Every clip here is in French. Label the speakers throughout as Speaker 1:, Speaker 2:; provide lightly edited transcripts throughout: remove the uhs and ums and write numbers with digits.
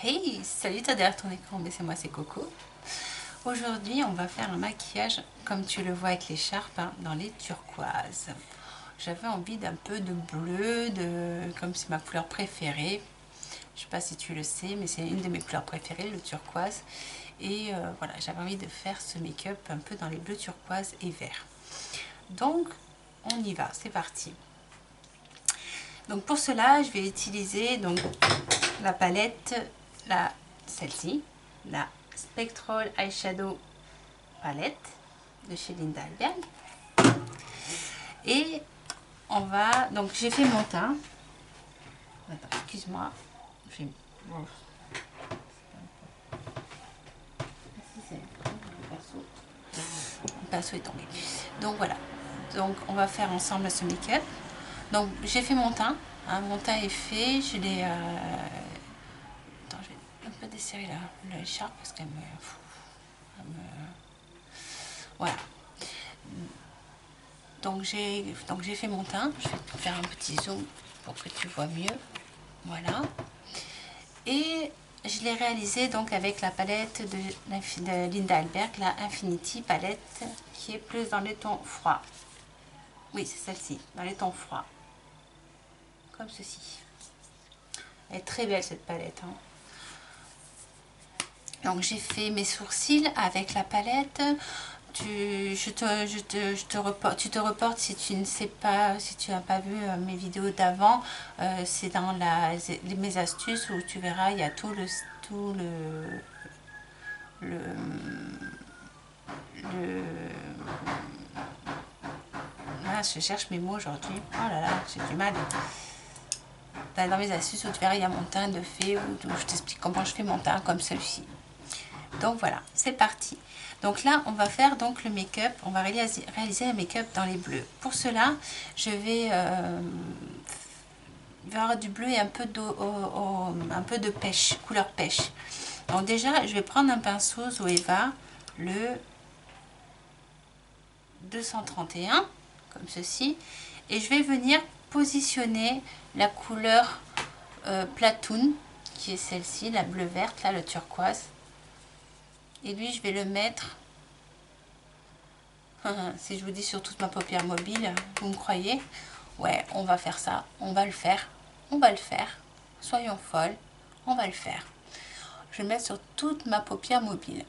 Speaker 1: Hey, salut, t'as derrière ton écran, mais c'est moi, c'est Coco. Aujourd'hui, on va faire un maquillage, comme tu le vois avec l'écharpe, hein, dans les turquoises. J'avais envie d'un peu de bleu, comme c'est ma couleur préférée. Je sais pas si tu le sais, mais c'est une de mes couleurs préférées, le turquoise. Et voilà, j'avais envie de faire ce make-up un peu dans les bleus turquoise et verts. Donc, on y va, c'est parti. Donc pour cela, je vais utiliser donc la palette, celle-ci, la Spectral Eyeshadow Palette de chez Linda Alberg. Et on va, donc j'ai fait mon teint. Attends, excuse-moi. Bon, le pinceau est tombé. Donc voilà. Donc on va faire ensemble ce make-up. Donc j'ai fait mon teint. Hein, mon teint est fait. Je l'ai. Attends, je vais un peu desserrer l'écharpe parce qu'elle me. Voilà. Donc j'ai fait mon teint. Je vais te faire un petit zoom pour que tu vois mieux. Voilà. Et je l'ai réalisé donc avec la palette de Linda Alberg, la Infinity palette, qui est plus dans les tons froids. Oui, c'est celle-ci, dans les tons froids. Comme ceci. Elle est très belle cette palette. Hein. Donc j'ai fait mes sourcils avec la palette. Tu te reportes si tu ne sais pas, si tu n'as pas vu mes vidéos d'avant. C'est dans mes astuces où tu verras, il y a le ah, je cherche mes mots aujourd'hui. Oh là là, j'ai du mal. Dans mes astuces où tu verras, il y a mon teint de fée où je t'explique comment je fais mon teint comme celui-ci. Donc voilà, c'est parti. Donc là, on va faire donc le make-up. On va réaliser un make-up dans les bleus. Pour cela, je vais avoir du bleu et un peu de pêche, couleur pêche. Donc déjà, je vais prendre un pinceau Zoeva, le 231, comme ceci. Et je vais venir positionner la couleur Platoon, qui est celle-ci, la bleu verte, là, le turquoise. Et lui, je vais le mettre, si je vous dis sur toute ma paupière mobile, vous me croyez? Ouais, on va faire ça, on va le faire, soyons folles, on va le faire. Je vais le mettre sur toute ma paupière mobile.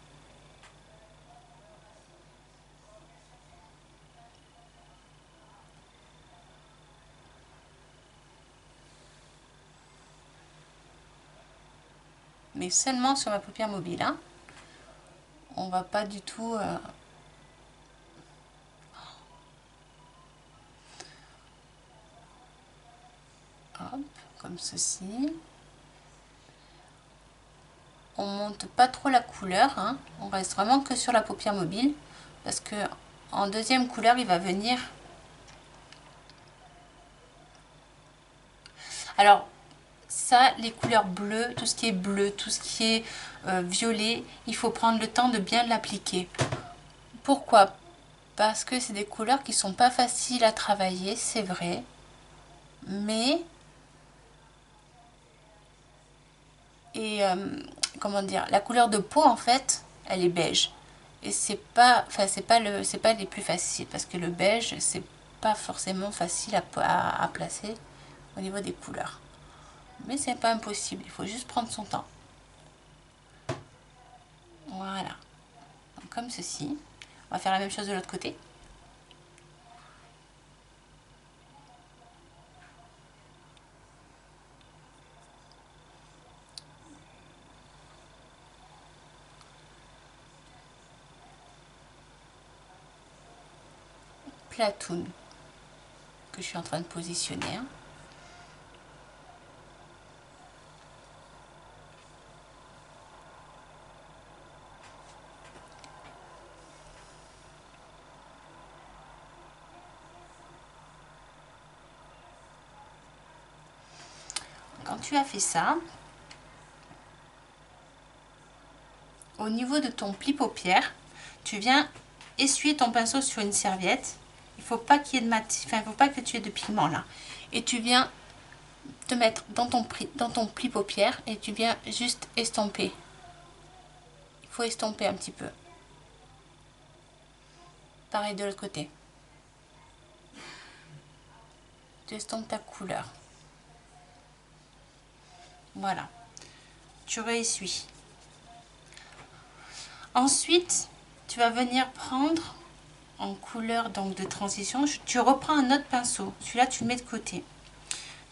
Speaker 1: Mais seulement sur ma paupière mobile, hein. On va pas du tout... Hop, comme ceci. On monte pas trop la couleur, hein. On reste vraiment que sur la paupière mobile. Parce que en deuxième couleur, il va venir... Alors, ça, les couleurs bleues, tout ce qui est bleu, tout ce qui est violet, il faut prendre le temps de bien l'appliquer. Pourquoi? Parce que c'est des couleurs qui sont pas faciles à travailler, c'est vrai. Mais... Et comment dire, la couleur de peau, en fait, elle est beige. Et c'est pas les plus faciles. Parce que le beige, c'est pas forcément facile à placer au niveau des couleurs. Mais c'est pas impossible, il faut juste prendre son temps. Voilà. Donc, comme ceci. On va faire la même chose de l'autre côté. Platoon que je suis en train de positionner. Quand tu as fait ça, au niveau de ton pli paupière, tu viens essuyer ton pinceau sur une serviette. Il ne faut pas qu'il y ait de il faut pas que tu aies de pigment là. Et tu viens te mettre dans ton pli paupière et tu viens juste estomper. Il faut estomper un petit peu. Pareil de l'autre côté. Tu estompes ta couleur. Voilà. Tu réessuies. Ensuite, tu vas venir prendre en couleur donc de transition. Tu reprends un autre pinceau. Celui-là, tu le mets de côté.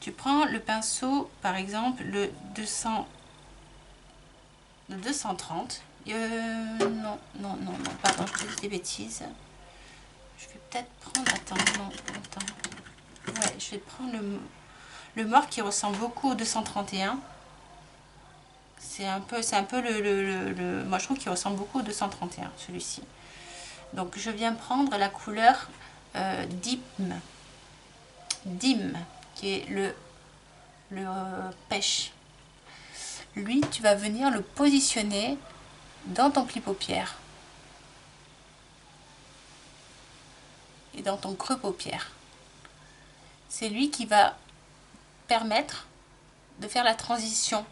Speaker 1: Tu prends le pinceau, par exemple, le 230. Non, pardon, je dis des bêtises. Je vais peut-être prendre, attends. Ouais, je vais prendre le mauve qui ressemble beaucoup au 231. C'est un peu moi je trouve qu'il ressemble beaucoup au 231, celui-ci. Donc je viens prendre la couleur Dim, qui est le pêche. Lui, tu vas venir le positionner dans ton pli paupière et dans ton creux paupière. C'est lui qui va permettre de faire la transition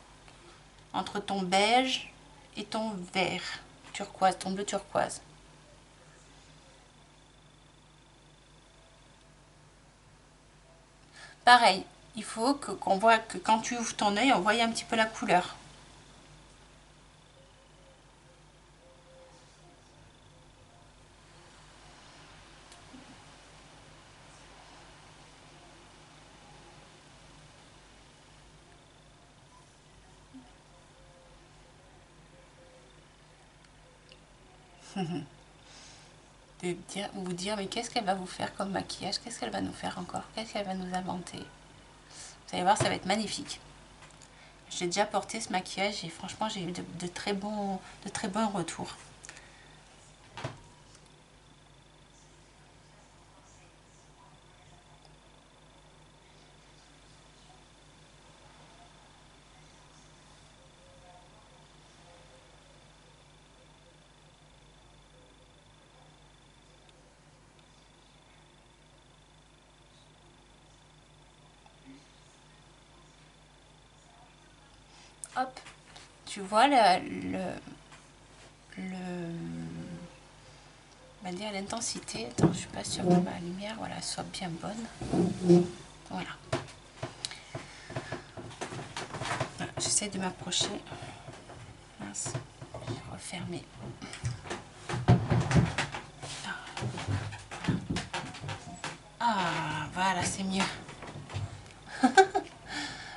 Speaker 1: entre ton beige et ton vert turquoise, ton bleu turquoise. Pareil, il faut qu'on voit que quand tu ouvres ton œil, on voit un petit peu la couleur. De vous dire mais qu'est-ce qu'elle va vous faire comme maquillage, qu'est-ce qu'elle va nous faire encore, qu'est-ce qu'elle va nous inventer. Vous allez voir, ça va être magnifique. J'ai déjà porté ce maquillage et franchement j'ai eu de très bons retours. Hop, tu vois on va dire l'intensité. Attends, je suis pas sûre que ma lumière soit bien bonne. Voilà. J'essaie de m'approcher. Mince, je vais refermer. Ah, voilà, c'est mieux.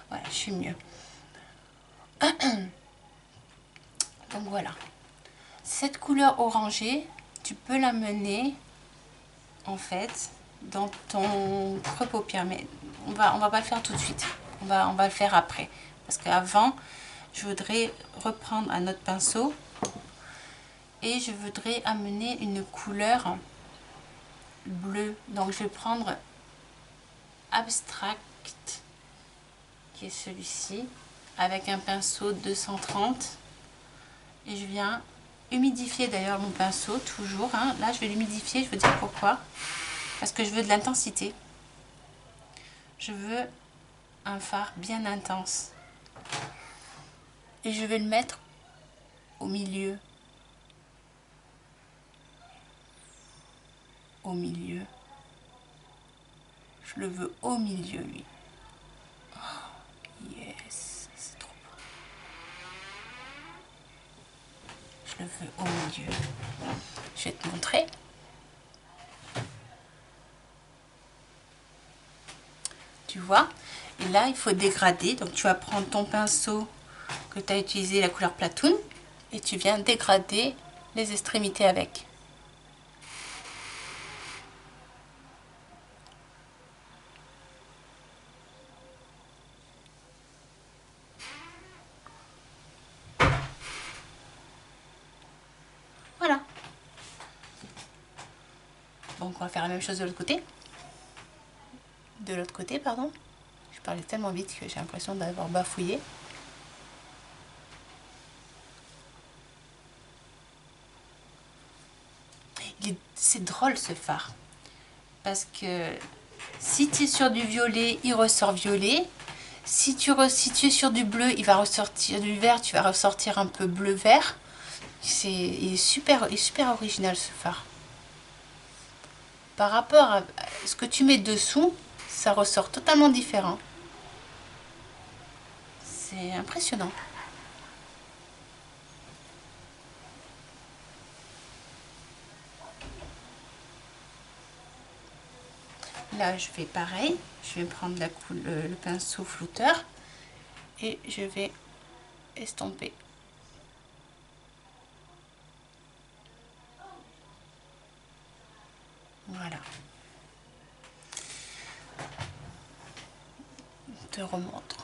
Speaker 1: Voilà, je suis mieux. Donc voilà. Cette couleur orangée, tu peux la mener en fait dans ton creux paupière, mais on va pas le faire tout de suite. On va le faire après. Parce qu'avant, je voudrais reprendre un autre pinceau et je voudrais amener une couleur bleue. Donc je vais prendre Abstract, qui est celui-ci, avec un pinceau 230 et je viens humidifier d'ailleurs mon pinceau toujours. Là je vais l'humidifier, je veux dire pourquoi. Parce que je veux de l'intensité. Je veux un fard bien intense. Et je vais le mettre au milieu. Au milieu. Je le veux au milieu, lui. Oh, yes, c'est trop beau. Je le veux au milieu. Je vais te montrer. Tu vois? Et là, il faut dégrader. Donc, tu vas prendre ton pinceau que tu as utilisé, la couleur platoon, et tu viens dégrader les extrémités avec. Voilà. Donc, on va faire la même chose de l'autre côté. De l'autre côté, pardon. Je parlais tellement vite que j'ai l'impression d'avoir bafouillé. C'est drôle ce fard. Parce que si tu es sur du violet, il ressort violet. Si tu es sur du bleu, il va ressortir du vert, tu vas ressortir un peu bleu-vert. Il est super original ce fard. Par rapport à ce que tu mets dessous, ça ressort totalement différent. C'est impressionnant. Là, je fais pareil. Je vais prendre le pinceau flouteur et je vais estomper. Voilà. Je te remontre.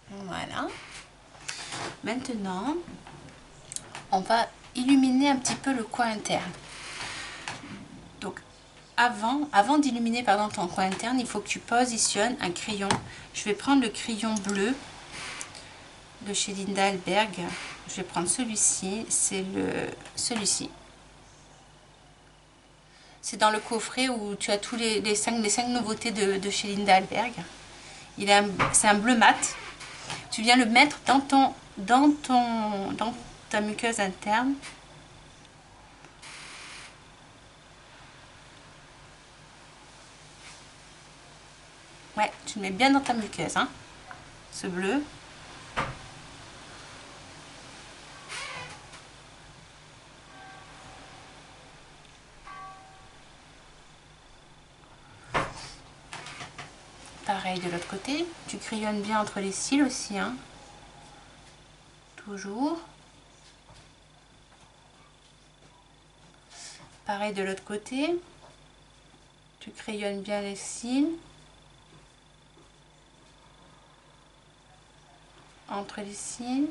Speaker 1: Voilà. Maintenant, on va illuminer un petit peu le coin interne. Donc, avant d'illuminer ton coin interne, il faut que tu positionnes un crayon. Je vais prendre le crayon bleu de chez Linda Alberg. Je vais prendre celui-ci, c'est celui-ci. C'est dans le coffret où tu as tous les 5 nouveautés de chez Linda Alberg. C'est un bleu mat. Tu viens le mettre dans ta muqueuse interne. Ouais, tu le mets bien dans ta muqueuse, hein, ce bleu. Pareil de l'autre côté, tu crayonnes bien entre les cils aussi, hein. Toujours. Pareil de l'autre côté, tu crayonnes bien les cils. Entre les cils.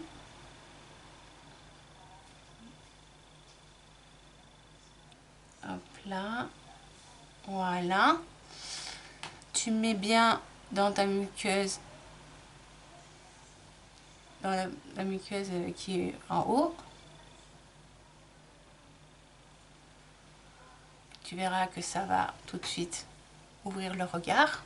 Speaker 1: Hop là. Voilà. Tu mets bien dans ta muqueuse, dans la muqueuse qui est en haut. Tu verras que ça va tout de suite ouvrir le regard.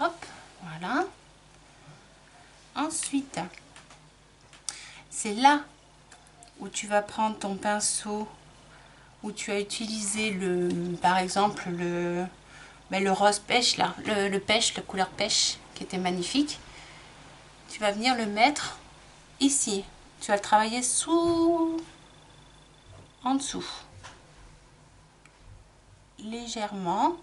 Speaker 1: Hop, voilà. Ensuite, c'est là où tu vas prendre ton pinceau, où tu as utilisé par exemple le rose pêche là, le pêche, la couleur pêche qui était magnifique. Tu vas venir le mettre ici. Tu vas le travailler en dessous, légèrement.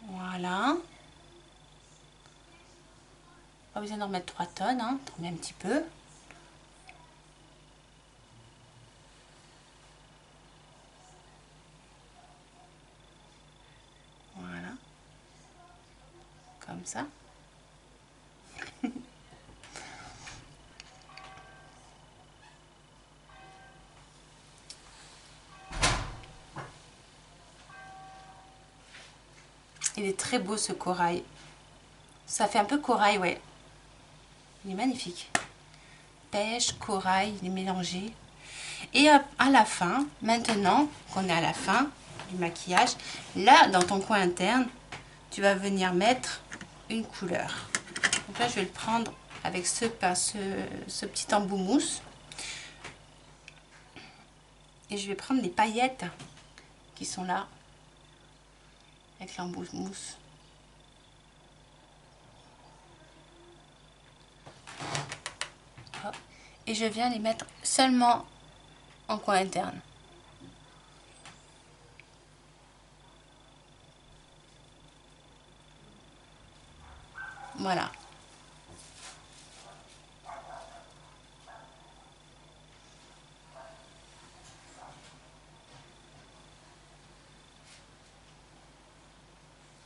Speaker 1: Voilà. Pas besoin d'en mettre 3 tonnes, hein. T'en mets un petit peu. Voilà. Comme ça. Il est très beau ce corail. Ça fait un peu corail, ouais. Il est magnifique. Pêche, corail, il est mélangé. Et à la fin, maintenant qu'on est à la fin du maquillage, là, dans ton coin interne, tu vas venir mettre une couleur. Donc là, je vais le prendre avec ce petit embout mousse. Et je vais prendre les paillettes qui sont là, avec l'embout mousse. Hop. Et je viens les mettre seulement en coin interne. Voilà.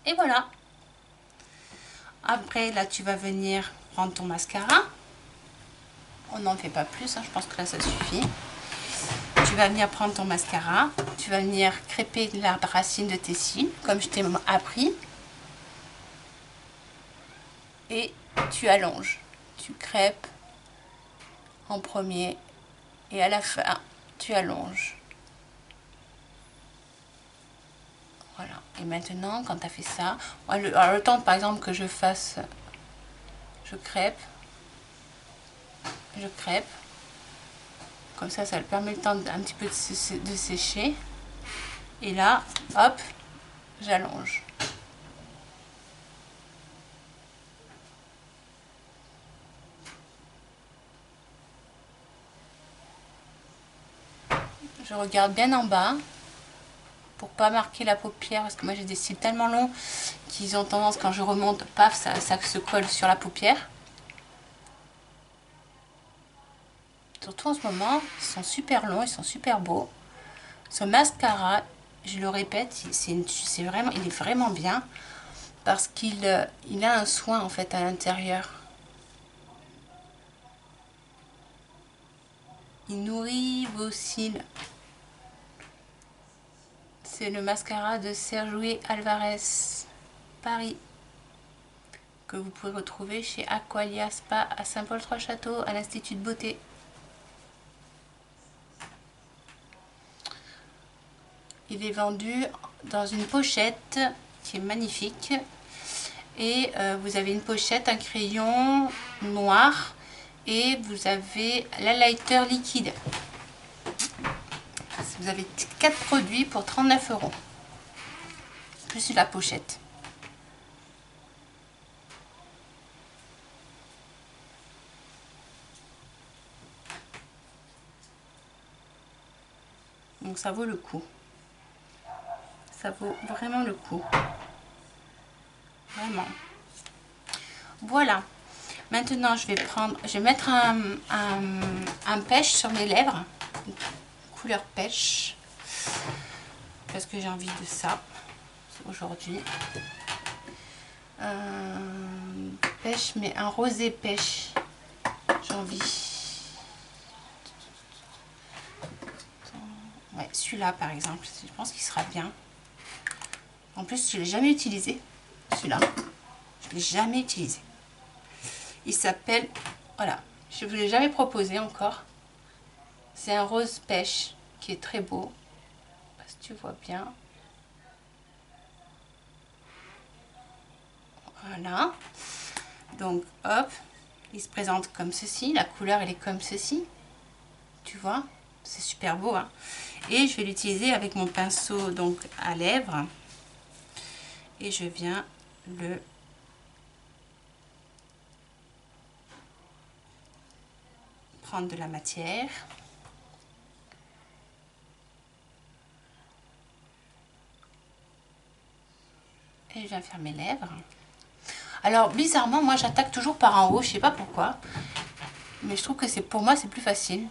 Speaker 1: Et voilà. Après, là, tu vas venir prendre ton mascara. On n'en fait pas plus, hein, je pense que là, ça suffit. Tu vas venir prendre ton mascara, tu vas venir crêper la racine de tes cils, comme je t'ai appris. Et tu allonges. Tu crêpes en premier et à la fin, tu allonges. Voilà. Et maintenant, quand tu as fait ça, alors le temps par exemple que je fasse, je crêpe. Comme ça le permet le temps un petit peu de sécher. Et là, hop, j'allonge. Je regarde bien en bas pour pas marquer la paupière, parce que moi j'ai des cils tellement longs qu'ils ont tendance, quand je remonte, paf, ça se colle sur la paupière. Surtout en ce moment, ils sont super longs, ils sont super beaux. Ce mascara, je le répète, vraiment, il est vraiment bien parce qu'il a un soin en fait à l'intérieur. Il nourrit vos cils. C'est le mascara de Sergio Alvarez Paris que vous pouvez retrouver chez Aqualia Spa à Saint-Paul-Trois-Châteaux à l'Institut de Beauté. Il est vendu dans une pochette qui est magnifique. Et vous avez une pochette, un crayon noir et vous avez l'highlighter liquide. Vous avez 4 produits pour 39 €. Plus la pochette. Donc ça vaut le coup. Ça vaut vraiment le coup. Vraiment. Voilà. Maintenant, je vais mettre un pêche sur mes lèvres. Couleur pêche. Parce que j'ai envie de ça aujourd'hui. Pêche, mais un rosé pêche. J'ai envie. Ouais, celui-là par exemple, je pense qu'il sera bien. En plus, je ne l'ai jamais utilisé. Celui-là, je ne l'ai jamais utilisé. Il s'appelle, voilà, je ne vous l'ai jamais proposé encore. C'est un rose pêche qui est très beau. Si tu vois bien. Voilà. Donc, hop, il se présente comme ceci. La couleur, elle est comme ceci. Tu vois, c'est super beau, hein. Et je vais l'utiliser avec mon pinceau donc à lèvres. Et je viens le prendre de la matière. Et je viens faire mes lèvres. Alors bizarrement, moi j'attaque toujours par en haut, je sais pas pourquoi. Mais je trouve que pour moi c'est plus facile.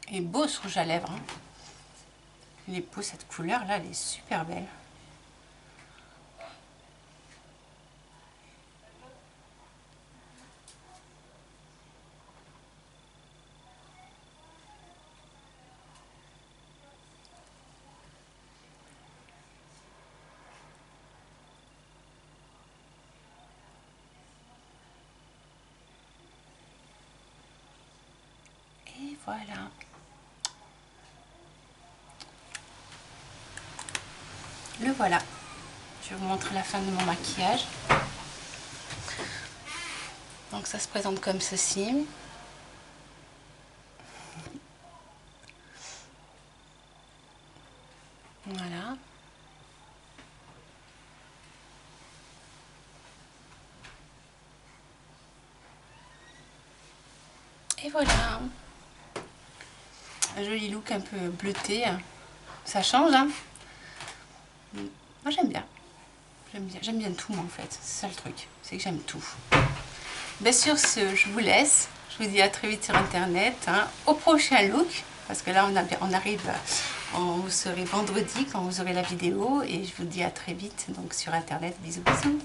Speaker 1: Il est beau ce rouge à lèvres, hein. Il est beau, cette couleur là, elle est super belle. Et voilà. Le voilà. Je vais vous montrer la fin de mon maquillage. Donc ça se présente comme ceci. Voilà. Et voilà. Un joli look un peu bleuté. Ça change, hein. Moi j'aime bien. J'aime bien tout moi en fait, c'est ça le truc, c'est que j'aime tout. Ben, sur ce, je vous laisse, je vous dis à très vite sur internet, hein, au prochain look, parce que là on arrive, vous serez vendredi quand vous aurez la vidéo, et je vous dis à très vite donc sur internet, bisous bisous.